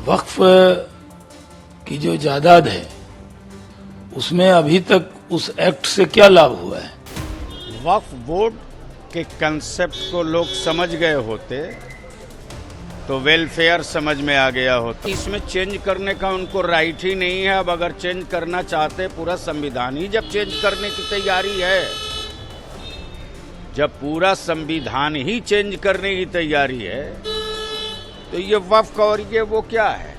वक्फ की जो जायदाद है उसमें अभी तक उस एक्ट से क्या लाभ हुआ है? वक्फ बोर्ड के कंसेप्ट को लोग समझ गए होते तो वेलफेयर समझ में आ गया होता। इसमें चेंज करने का उनको राइट ही नहीं है। अब अगर चेंज करना चाहते, पूरा संविधान ही जब चेंज करने की तैयारी है, जब पूरा संविधान ही चेंज करने की तैयारी है, तो ये वक्फ और ये वो क्या है?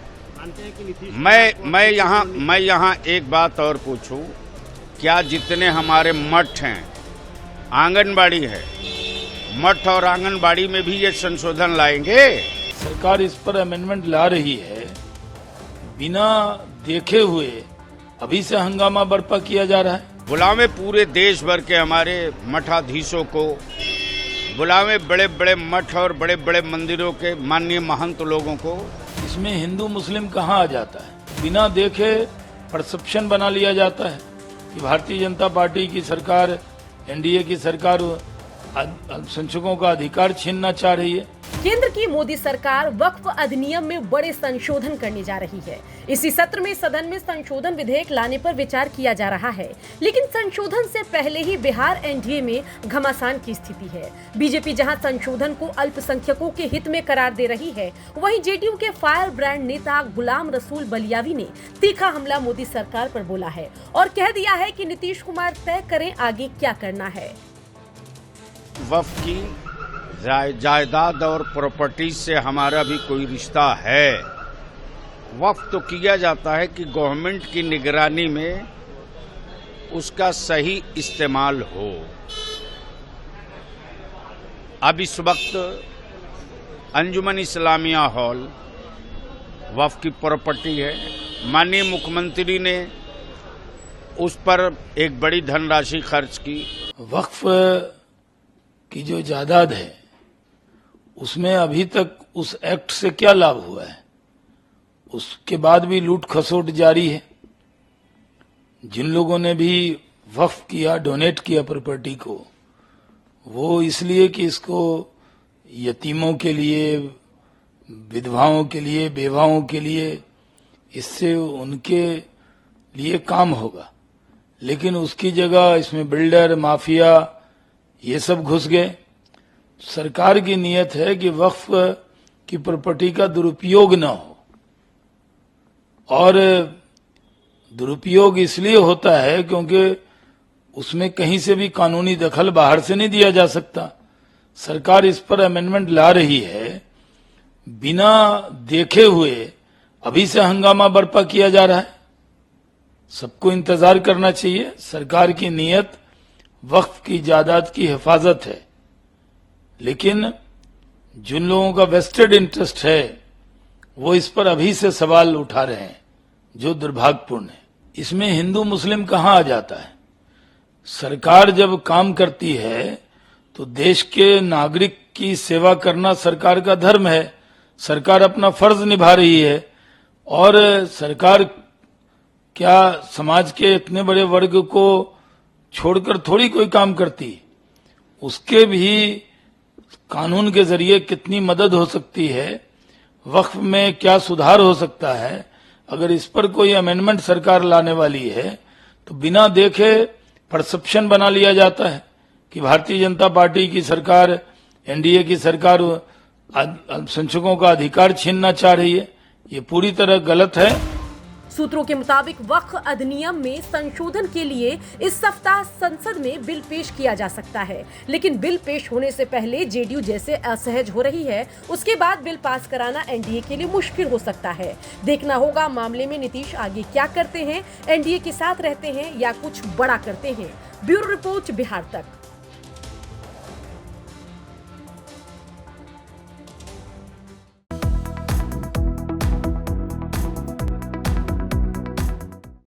मैं यहाँ एक बात और पूछूं, क्या जितने हमारे मठ हैं, आंगनबाड़ी है, मठ और आंगनबाड़ी में भी ये संशोधन लाएंगे? सरकार इस पर अमेंडमेंट ला रही है, बिना देखे हुए अभी से हंगामा बर्पा किया जा रहा है। बुलावे पूरे देश भर के हमारे मठाधीशों को, बुलावे बड़े बड़े मठ और बड़े बड़े मंदिरों के माननीय महंत लोगों को। इसमें हिंदू मुस्लिम कहाँ आ जाता है? बिना देखे परसेप्शन बना लिया जाता है कि भारतीय जनता पार्टी की सरकार, एनडीए की सरकार अल्पसंख्यकों का अधिकार छीनना चाह रही है। केंद्र की मोदी सरकार वक्फ अधिनियम में बड़े संशोधन करने जा रही है। इसी सत्र में सदन में संशोधन विधेयक लाने पर विचार किया जा रहा है, लेकिन संशोधन से पहले ही बिहार एनडीए में घमासान की स्थिति है। बीजेपी जहां संशोधन को अल्पसंख्यकों के हित में करार दे रही है, वहीं जेडीयू के फायर ब्रांड नेता गुलाम रसूल बलियावी ने तीखा हमला मोदी सरकार पर बोला है और कह दिया है कि नीतीश कुमार तय करें आगे क्या करना है। वक्फ की जायदाद और प्रॉपर्टी से हमारा भी कोई रिश्ता है। वक्फ तो किया जाता है कि गवर्नमेंट की निगरानी में उसका सही इस्तेमाल हो। अब इस वक्त अंजुमन इस्लामिया हॉल वक्फ की प्रॉपर्टी है। माननीय मुख्यमंत्री ने उस पर एक बड़ी धनराशि खर्च की। वक्फ की जो जायदाद है उसमें अभी तक उस एक्ट से क्या लाभ हुआ है? उसके बाद भी लूट खसोट जारी है। जिन लोगों ने भी वक्फ किया, डोनेट किया प्रॉपर्टी को, वो इसलिए कि इसको यतीमों के लिए, विधवाओं के लिए, बेवाओं के लिए, इससे उनके लिए काम होगा। लेकिन उसकी जगह इसमें बिल्डर, माफिया, ये सब घुस गए। सरकार की नीयत है कि वक्फ की प्रॉपर्टी का दुरुपयोग न हो, और दुरुपयोग इसलिए होता है क्योंकि उसमें कहीं से भी कानूनी दखल बाहर से नहीं दिया जा सकता। सरकार इस पर अमेंडमेंट ला रही है, बिना देखे हुए अभी से हंगामा बर्पा किया जा रहा है। सबको इंतजार करना चाहिए। सरकार की नीयत वक्फ की जायदाद की हिफाजत है, लेकिन जिन लोगों का वेस्टेड इंटरेस्ट है वो इस पर अभी से सवाल उठा रहे हैं, जो दुर्भाग्यपूर्ण है। इसमें हिंदू मुस्लिम कहाँ आ जाता है? सरकार जब काम करती है तो देश के नागरिक की सेवा करना सरकार का धर्म है। सरकार अपना फर्ज निभा रही है, और सरकार क्या समाज के इतने बड़े वर्ग को छोड़कर थोड़ी कोई काम करती है। उसके भी कानून के जरिए कितनी मदद हो सकती है, वक्फ में क्या सुधार हो सकता है। अगर इस पर कोई अमेंडमेंट सरकार लाने वाली है तो बिना देखे परसेप्शन बना लिया जाता है कि भारतीय जनता पार्टी की सरकार, एनडीए की सरकार अल्पसंख्यकों का अधिकार छीनना चाह रही है। ये पूरी तरह गलत है। सूत्रों के मुताबिक वक्फ अधिनियम में संशोधन के लिए इस सप्ताह संसद में बिल पेश किया जा सकता है, लेकिन बिल पेश होने से पहले जेडीयू जैसे असहज हो रही है, उसके बाद बिल पास कराना एनडीए के लिए मुश्किल हो सकता है। देखना होगा मामले में नीतीश आगे क्या करते हैं, एनडीए के साथ रहते हैं या कुछ बड़ा करते हैं। ब्यूरो रिपोर्ट, बिहार तक।